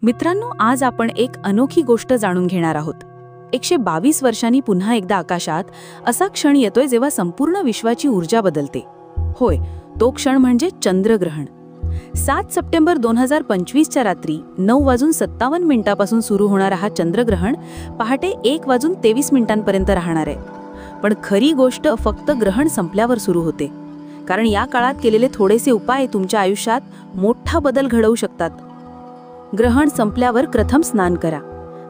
मित्रांनो, आज आपण एक अनोखी गोष्ट जाणून घेणार आहोत. 122 वर्षांनी पुन्हा एकदा आकाशात असा क्षण येतोय जेव्हा संपूर्ण विश्वाची ऊर्जा बदलते. होय, तो क्षण म्हणजे चंद्रग्रहण. 7 सप्टेंबर 2025च्या रात्री 9:57 सुरू होणारा हा चंद्रग्रहण पहाटे 1:23 राहणार आहे. पण खरी गोष्ट फक्त ग्रहण संपल्यावर सुरू होते, कारण या काळात केलेले थोडेसे उपाय तुमच्या आयुष्यात मोठा बदल घडवू शकतात. ग्रहण संपल्यावर प्रथम स्नान करा.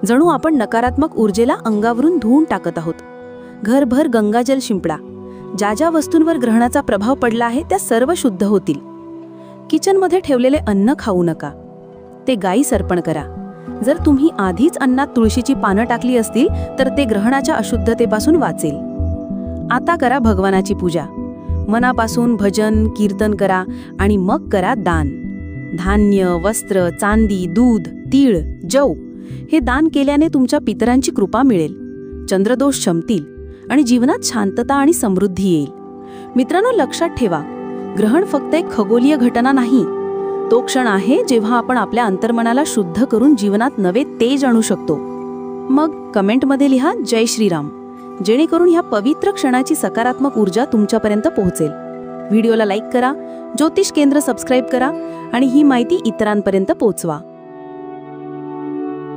जणू आपण नकारात्मक ऊर्जेला अंगावरून धुवून टाकत आहोत. घरभर गंगाजल शिंपडा. ज्या ज्या वस्तूंवर ग्रहणाचा प्रभाव पडला आहे त्या सर्व शुद्ध होतील. किचनमध्ये ठेवलेले अन्न खाऊ नका. ते गायीस अर्पण करा. जर तुम्ही आधीच अन्नात तुळशीची पानं टाकली असतील तर ते ग्रहणाच्या अशुद्धतेपासून वाचेल. आता करा भगवानाची पूजा. मनापासून भजन कीर्तन करा आणि मग करा दान. धान्य, वस्त्र, चांदी, दूध, तीळ, जव हे दान केल्याने तुमच्या पितरांची कृपा मिळेल. चंद्रदोष शमतील आणि जीवनात शांतता आणि समृद्धी येईल. मित्रांनो, लक्षात ठेवा, ग्रहण फक्त एक खगोलीय घटना नाही. तो क्षण आहे जेव्हा आपण आपल्या अंतर्मनाला शुद्ध करून जीवनात नवे तेज आणू शकतो. मग कमेंटमध्ये लिहा जय श्रीराम, जेणेकरून ह्या पवित्र क्षणाची सकारात्मक ऊर्जा तुमच्यापर्यंत पोहोचेल. व्हिडिओला लाईक करा, ज्योतिष केंद्र सबस्क्राईब करा आणि ही माहिती इतरांपर्यंत पोहोचवा.